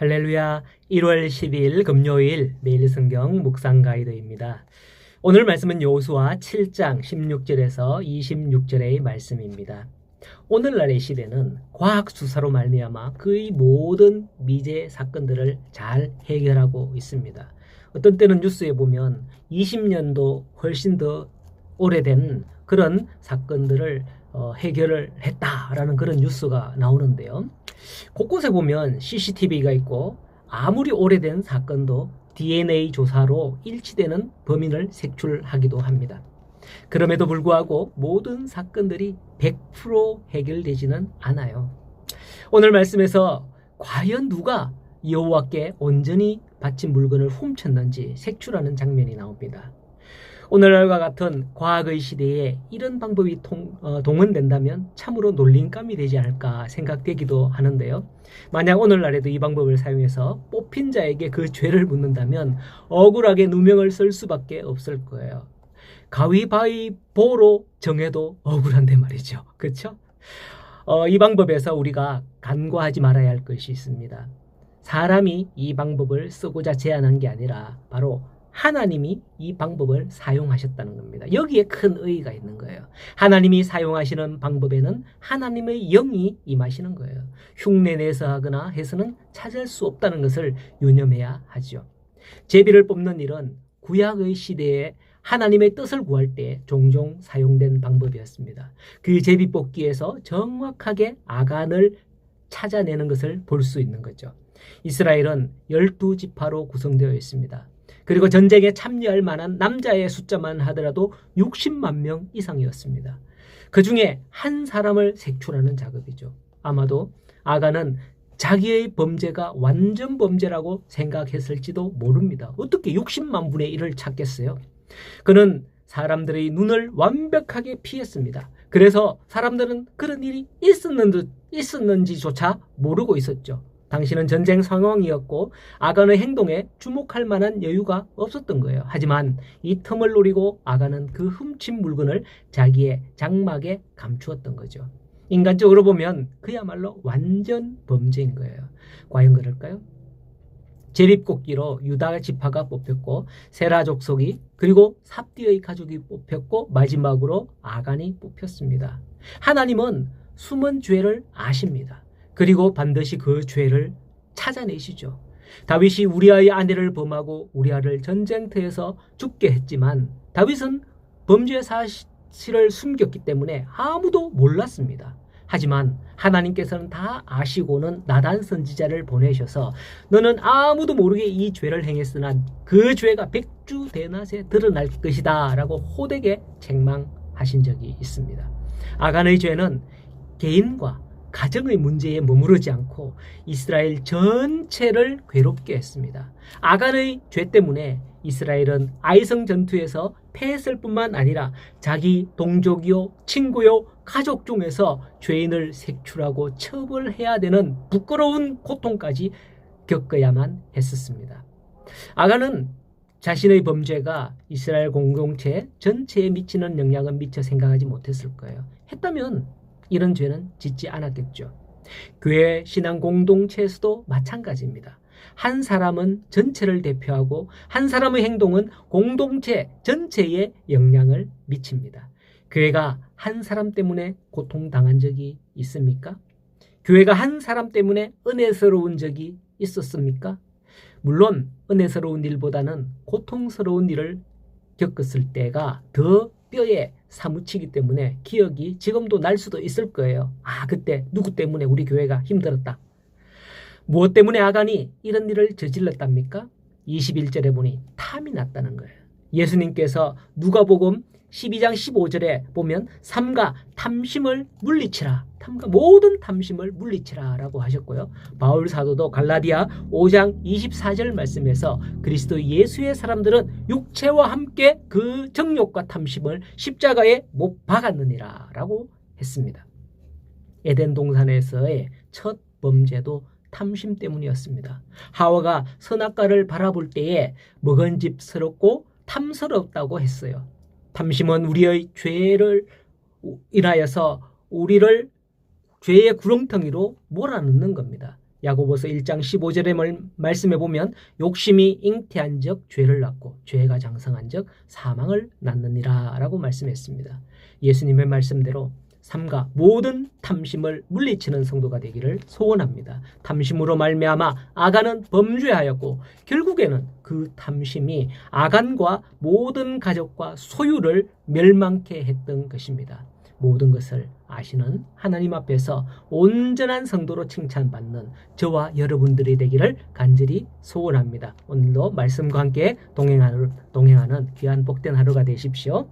할렐루야. 1월 10일 금요일 매일 성경 묵상 가이드입니다. 오늘 말씀은 여호수아 7장 16절에서 26절의 말씀입니다. 오늘날의 시대는 과학 수사로 말미암아 그의 모든 미제 사건들을 잘 해결하고 있습니다. 어떤 때는 뉴스에 보면 20년도 훨씬 더 오래된 그런 사건들을 해결을 했다라는 그런 뉴스가 나오는데요. 곳곳에 보면 CCTV가 있고 아무리 오래된 사건도 DNA 조사로 일치되는 범인을 색출하기도 합니다. 그럼에도 불구하고 모든 사건들이 100% 해결되지는 않아요. 오늘 말씀에서 과연 누가 여호와께 온전히 바친 물건을 훔쳤는지 색출하는 장면이 나옵니다. 오늘날과 같은 과학의 시대에 이런 방법이 동원된다면 참으로 놀림감이 되지 않을까 생각되기도 하는데요. 만약 오늘날에도 이 방법을 사용해서 뽑힌 자에게 그 죄를 묻는다면 억울하게 누명을 쓸 수밖에 없을 거예요. 가위바위보로 정해도 억울한데 말이죠. 그렇죠? 이 방법에서 우리가 간과하지 말아야 할 것이 있습니다. 사람이 이 방법을 쓰고자 제안한 게 아니라 바로 하나님이 이 방법을 사용하셨다는 겁니다. 여기에 큰 의의가 있는 거예요. 하나님이 사용하시는 방법에는 하나님의 영이 임하시는 거예요. 흉내내서 하거나 해서는 찾을 수 없다는 것을 유념해야 하죠. 제비를 뽑는 일은 구약의 시대에 하나님의 뜻을 구할 때 종종 사용된 방법이었습니다. 그 제비 뽑기에서 정확하게 아간을 찾아내는 것을 볼 수 있는 거죠. 이스라엘은 12지파로 구성되어 있습니다. 그리고 전쟁에 참여할 만한 남자의 숫자만 하더라도 60만 명 이상이었습니다. 그 중에 한 사람을 색출하는 작업이죠. 아마도 아간은 자기의 범죄가 완전 범죄라고 생각했을지도 모릅니다. 어떻게 60만 분의 1을 찾겠어요? 그는 사람들의 눈을 완벽하게 피했습니다. 그래서 사람들은 그런 일이 있었는지조차 모르고 있었죠. 당시는 전쟁 상황이었고 아간의 행동에 주목할 만한 여유가 없었던 거예요. 하지만 이 틈을 노리고 아간은 그 훔친 물건을 자기의 장막에 감추었던 거죠. 인간적으로 보면 그야말로 완전 범죄인 거예요. 과연 그럴까요? 제비뽑기로 유다 지파가 뽑혔고 세라 족속이 그리고 삽디의 가족이 뽑혔고 마지막으로 아간이 뽑혔습니다. 하나님은 숨은 죄를 아십니다. 그리고 반드시 그 죄를 찾아내시죠. 다윗이 우리아의 아내를 범하고 우리아를 전쟁터에서 죽게 했지만 다윗은 범죄 사실을 숨겼기 때문에 아무도 몰랐습니다. 하지만 하나님께서는 다 아시고는 나단 선지자를 보내셔서 너는 아무도 모르게 이 죄를 행했으나 그 죄가 백주대낮에 드러날 것이다 라고 호되게 책망하신 적이 있습니다. 아간의 죄는 개인과 가정의 문제에 머무르지 않고 이스라엘 전체를 괴롭게 했습니다. 아간의 죄 때문에 이스라엘은 아이성 전투에서 패했을 뿐만 아니라 자기 동족이요, 친구요, 가족 중에서 죄인을 색출하고 처벌해야 되는 부끄러운 고통까지 겪어야만 했었습니다. 아간은 자신의 범죄가 이스라엘 공동체 전체에 미치는 영향은 미처 생각하지 못했을 거예요. 했다면 이런 죄는 짓지 않았겠죠. 교회 신앙 공동체에서도 마찬가지입니다. 한 사람은 전체를 대표하고 한 사람의 행동은 공동체 전체에 영향을 미칩니다. 교회가 한 사람 때문에 고통당한 적이 있습니까? 교회가 한 사람 때문에 은혜스러운 적이 있었습니까? 물론 은혜스러운 일보다는 고통스러운 일을 겪었을 때가 더 뼈에 사무치기 때문에 기억이 지금도 날 수도 있을 거예요. 그때 누구 때문에 우리 교회가 힘들었다. 무엇 때문에 아간이 이런 일을 저질렀답니까? 21절에 보니 탐이 났다는 거예요. 예수님께서 누가복음 12장 15절에 보면 삼가 탐심을 물리치라. 모든 탐심을 물리치라 라고 하셨고요. 바울 사도도 갈라디아 5장 24절 말씀에서 그리스도 예수의 사람들은 육체와 함께 그 정욕과 탐심을 십자가에 못 박았느니라 라고 했습니다. 에덴 동산에서의 첫 범죄도 탐심 때문이었습니다. 하와가 선악과를 바라볼 때에 먹은집스럽고 탐스럽다고 했어요. 탐심은 우리의 죄를 인하여서 우리를 죄의 구렁텅이로 몰아넣는 겁니다. 야고보서 1장 15절의 말씀에 보면 욕심이 잉태한 적 죄를 낳고 죄가 장성한 적 사망을 낳느니라 라고 말씀했습니다. 예수님의 말씀대로 삼가 모든 탐심을 물리치는 성도가 되기를 소원합니다. 탐심으로 말미암아 아간은 범죄하였고 결국에는 그 탐심이 아간과 모든 가족과 소유를 멸망케 했던 것입니다. 모든 것을 아시는 하나님 앞에서 온전한 성도로 칭찬받는 저와 여러분들이 되기를 간절히 소원합니다. 오늘도 말씀과 함께 동행하는 귀한 복된 하루가 되십시오.